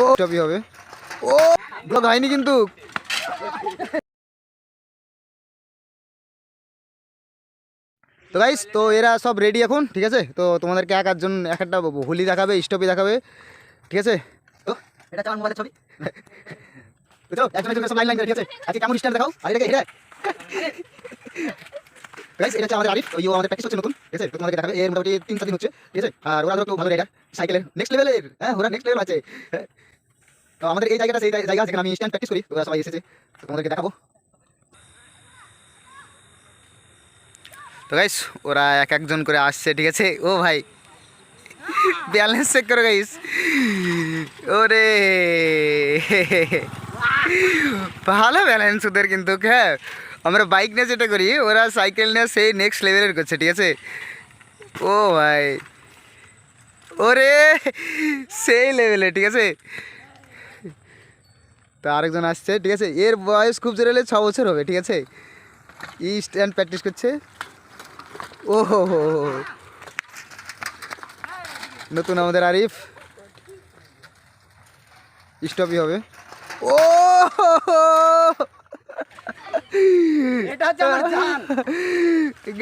ও টপি হবে। ও ব্লগ হয়নি কিন্তু। তো গাইস, তো এরা সব রেডি এখন, ঠিক আছে। তো তোমাদেরকে এক একজন এক একটা হোলি দেখাবে, স্টপি দেখাবে, ঠিক আছে। তো এটা চালান মোবাইলের ছবি। তো চলো একজন একজন সব লাইন লাইন করে, ঠিক আছে। আজকে কেমন স্ট্যান্ড দেখাও, আর এটাকে এটা গাইস, এটা হচ্ছে আমাদের আরিফ, ওই আমাদের প্র্যাকটিস হচ্ছে নতুন, ঠিক আছে। তো তোমাদেরকে দেখাবে, এর মোটামুটি 3-4 দিন হচ্ছে, ঠিক আছে। আর ওরা তো ভালো রাইডার, সাইকেলের নেক্সট লেভেলের, হ্যাঁ ওরা নেক্সট লেভেল আছে। তো আমাদের এই জায়গাটা সেই জায়গা যেখানে আমি স্ট্যান্ড প্র্যাকটিস করি, ওরা সবাই এসেছে, তো তোমাদেরকে দেখাবো। তো গাইস, ওরা এক একজন করে আসছে, ঠিক আছে। ও ভাই ব্যালেন্স চেক করো গাইস। ওরে ভালো ব্যালেন্স ওদের কিন্তু, হ্যাঁ। আমরা বাইক নিয়ে যেটা করি, ওরা সাইকেল নিয়ে সেই নেক্সট লেভেলের করছে, ঠিক আছে। ও ভাই ওরে সেই লেভেলে, ঠিক আছে। তো আরেকজন আসছে, ঠিক আছে। এর বয়স খুব জোরে হলে 6 বছর হবে, ঠিক আছে। ই স্ট্যান্ড প্র্যাকটিস করছে। ও হো হো, নতুন আমাদের আরিফ, স্টপই হবে। ও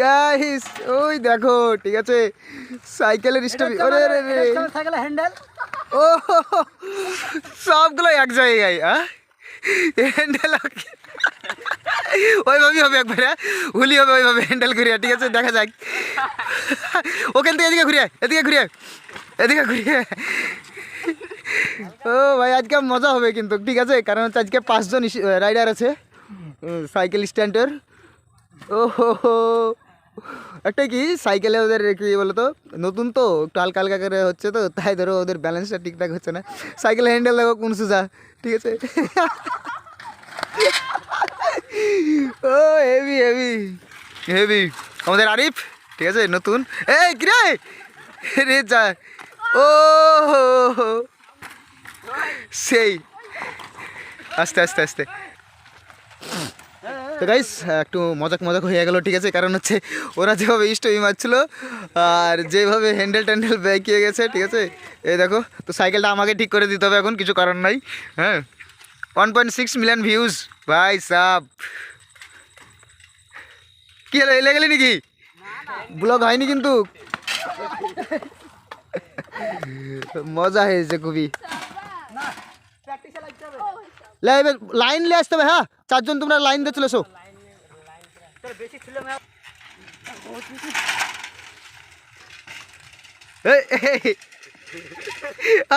গাইস ওই দেখো, ঠিক আছে, সাইকেলের স্টপি। ওরে রে রে, সাইকেলের হ্যান্ডেল। ও সবগুলো এক জায়গায়, হ্যান্ডেল ওইভাবেই হবে একবারে, হুলি হবে ওইভাবে হ্যান্ডেল ঘুরিয়ে, ঠিক আছে। দেখা যাক ওখান থেকে এদিকে ঘুরিয়ে, এদিকে ঘুরিয়ে, এদিকে ঘুরিয়ে। ও ভাই আজকে মজা হবে কিন্তু, ঠিক আছে। কারণ হচ্ছে আজকে 5 জন রাইডার আছে সাইকেল স্ট্যান্ডের। ও হো, একটা কি সাইকেলে ওদের কি বলতো, নতুন তো একটু হালকা হালকা করে হচ্ছে, তো তাই ধরো ওদের ব্যালেন্সটা ঠিকঠাক হচ্ছে না। সাইকেল হ্যান্ডেল দেখো কোন সুজা, ঠিক আছে। ও হেভি হেভি হেভি আমাদের আরিফ, ঠিক আছে, নতুন। এই কিরে রে যা, ও সেই আস্তে আস্তে আস্তে। তো গাইস একটু মজাক মজাক হয়ে গেল, ঠিক আছে। কারণ হচ্ছে ওরা যেভাবে স্টপি মারছিল আর যেভাবে হ্যান্ডেল ট্যান্ডেল বেঁকিয়ে গেছে, ঠিক আছে। এই দেখো, তো সাইকেলটা আমাকে ঠিক করে দিতে হবে এখন, কিছু করার নাই। হ্যাঁ 1.6 মিলিয়ন ভিউজ ভাই সাব। কি হলো, এলে গেলি নাকি? ব্লগ হয়নি কিন্তু। মজা হয়েছে খুবই। লাইন নিয়ে আসতে হবে, হ্যাঁ 4 জন তোমরা লাইন দিয়ে চলে এসো।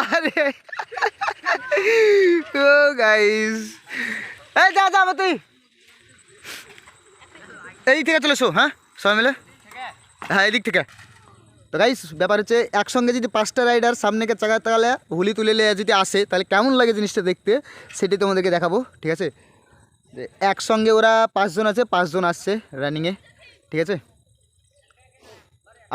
আরে ও গাইস, এই যা যা তুই এই থেকে চলে এসো, হ্যাঁ সবাই মিলে, হ্যাঁ এদিক থেকে। তো গাইস ব্যাপার হচ্ছে, একসঙ্গে যদি 5টা রাইডার সামনেকে চাকা তাকালে হুলি তুলে যদি আসে, তাহলে কেমন লাগে জিনিসটা দেখতে, সেটি তোমাদেরকে দেখাবো, ঠিক আছে। একসঙ্গে ওরা 5 জন আছে, 5 জন আসছে রানিংয়ে, ঠিক আছে।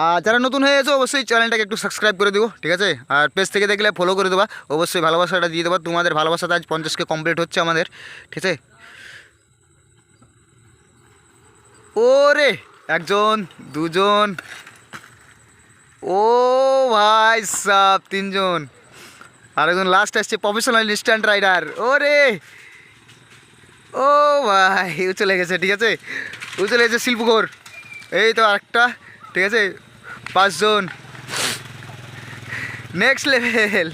আর যারা নতুন হয়ে গেছো অবশ্যই চ্যানেলটাকে একটু সাবস্ক্রাইব করে দেবো, ঠিক আছে। আর পেজ থেকে দেখলে ফলো করে দেবা, অবশ্যই ভালোবাসাটা দিয়ে দেবা। তোমাদের ভালোবাসাটা আজ 50কে কমপ্লিট হচ্ছে আমাদের, ঠিক আছে। ওরে একজন, দুজন, ও ভাই সাব 3 জন, আরেকজন লাস্ট আসছে প্রফেশনাল ইনস্ট্যান্ট রাইডার। ওরে ও ভাই ও চলে গেছে, ঠিক আছে, ও চলে গেছে শিল্পঘর। এই তো আরেকটা, ঠিক আছে, 5 জন নেক্সট লেভেল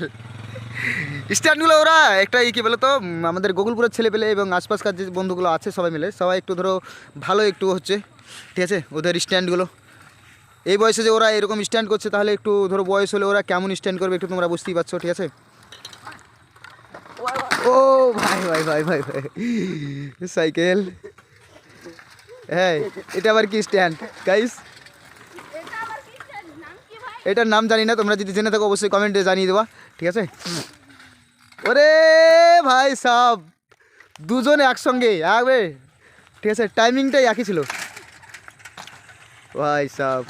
স্ট্যান্ডগুলো। ওরা একটা কী বলো তো, আমাদের গোকুলপুরের ছেলে পেলে এবং আশপাশকার যে বন্ধুগুলো আছে সবাই মিলে, সবাই একটু ধরো ভালো একটু হচ্ছে, ঠিক আছে। ওদের স্ট্যান্ডগুলো এই বয়সে যে ওরা এরকম স্ট্যান্ড করছে, তাহলে একটু ধরো বয়স হলে ওরা কেমন স্ট্যান্ড করবে একটু তোমরা বুঝতেই পারছো, ঠিক আছে। ও ভাই ভাই ভাই ভাই ভাই সাইকেল, হ্যাঁ এটা আবার কি স্ট্যান্ড গাইস, এটার নাম জানি না, তোমরা যদি জেনে থাকো অবশ্যই কমেন্টে জানিয়ে দেবা, ঠিক আছে। ওরে ভাই সব 2 জন একসঙ্গে একবারে, ঠিক আছে, টাইমিংটাই একই ছিল ভাই সব।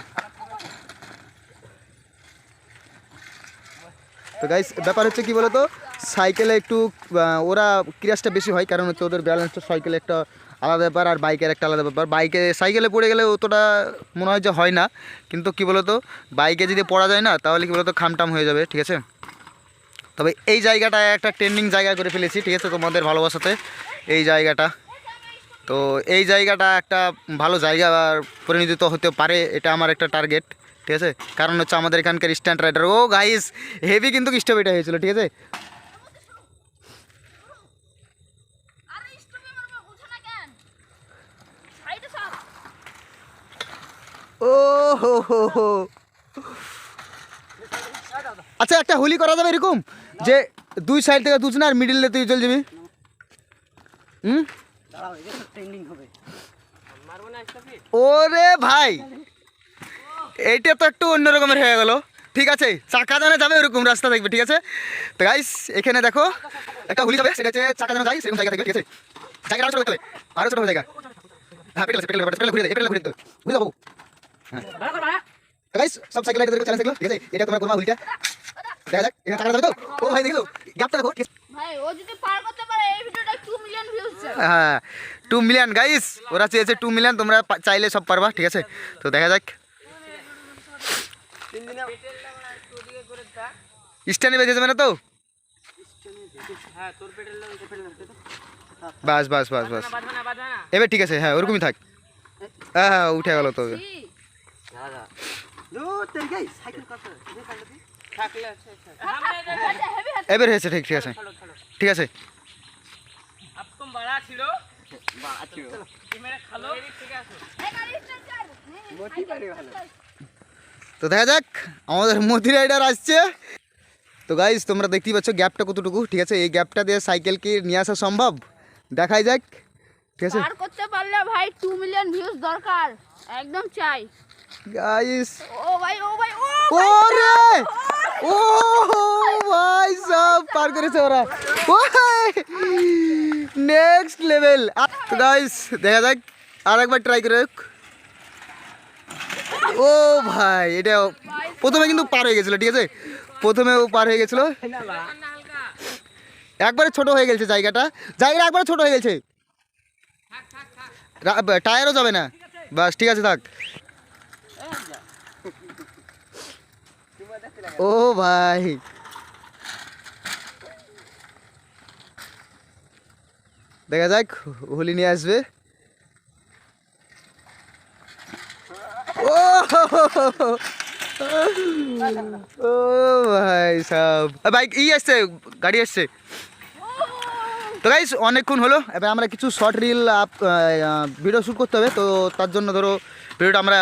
তো গাইস ব্যাপার হচ্ছে কি বলো তো, সাইকেলে একটু ওরা ক্রাশটা বেশি হয়, কারণ হচ্ছে ওদের ব্যালেন্সটা সাইকেলে একটা আলাদা ব্যাপার আর বাইকের একটা আলাদা ব্যাপার। বাইকে সাইকেলে পড়ে গেলে অতটা মনে হয় যে হয় না, কিন্তু কি বলো তো বাইকে যদি পড়া যায় না, তাহলে কি বলো তো খামটাম হয়ে যাবে, ঠিক আছে। তবে এই জায়গাটা একটা ট্রেন্ডিং জায়গা করে ফেলেছি, ঠিক আছে, তোমাদের ভালোবাসাতে এই জায়গাটা। তো এই জায়গাটা একটা ভালো জায়গা পরিণত হতে পারে, এটা আমার একটা টার্গেট, ঠিক আছে। কারণ হচ্ছে আমাদের এখানকার স্ট্যান্ড রাইডার, ও গাইস হেভি কিন্তু স্টপ এটা হয়েছিল, ঠিক আছে। ও হো হো হো। আচ্ছা একটা হোলি করা যাবে এরকম যে দুই সাইড থেকে দুজন আর মিডিলে তুই চল যাবি। ওরে ভাই এইটা তো একটু অন্য রকমের হয়ে গেল, ঠিক আছে। চাকা জানা যাবে ওরকম রাস্তা থাকবে, ঠিক আছে। তো গাইস এখানে দেখো একটা হুলি যাবে, সেটা হচ্ছে চাকা জানা যায় সেরকম জায়গা থাকবে, ঠিক আছে। জায়গাটা আরো ছোট করতে হবে, আরো ছোট হবে জায়গা। হ্যাঁ পেট্রোল ঘুরে যায়, পেট্রোল ঘুরে যেতে বুঝে যাবো। হ্যাঁ গাইস সব সাইকেল রাইডারদের চ্যালেঞ্জ দেখলো, ঠিক আছে। এটা তোমরা করবা হুলিটা, দেখা যাক এটা চাকা যাবে তো। ও ভাই দেখো গ্যাপটা দেখো ভাই, ও যদি পার করতে পারে এই ভিডিওটা 2 মিলিয়ন ভিউজ যায়। হ্যাঁ 2 মিলিয়ন গাইস, ওরা চেয়েছে 2 মিলিয়ন, তোমরা চাইলে সব পারবা, ঠিক আছে। তো দেখা যাক স্ট্যান্ডে বেঁচে যাবে না তো। বাস বাস বাস বাস এবার ঠিক আছে, হ্যাঁ ওরকমই থাক। হ্যাঁ হ্যাঁ উঠে গেল তো। এবার হয়েছে, ঠিক ঠিক আছে ঠিক আছে। তো দেখা যাক আমাদের মোদি রাইডার আসছে। তো গাইস তোমরা দেখতেই পাচ্ছ গ্যাপটা কতটুকু, ঠিক আছে। এই গ্যাপটা দিয়ে সাইকেল কি নিয়ে আসা সম্ভব, দেখাই যাক, ঠিক আছে। পার করতে পারলে ভাই 2 মিলিয়ন ভিউজ দরকার, একদম চাই গাইস। ও ভাই ও ভাই ও ওরে ও ভাই সব পার করেছে ওরা, নেক্সট লেভেল। তো গাইস দেখা যাক আর একবার ট্রাই করে। ও ভাই এটা প্রথমে কিন্তু পার হয়ে গেছিলো, ঠিক আছে। প্রথমেও পার হয়ে গেছিলো, একবারে ছোট হয়ে গেছে জায়গাটা, জায়গাটা একবারে ছোট হয়ে গেছে, টায়ারও যাবে না। বাস ঠিক আছে থাক। ও ভাই দেখা যাক হোলি নিয়ে আসবে। ও ও ভাই সব বাইক আসছে, গাড়ি আসছে। তো গাইস অনেকক্ষণ হলো, এবার আমরা কিছু শর্ট রিল ভিডিও শ্যুট করতে হবে, তো তার জন্য ধরো ভিডিওটা আমরা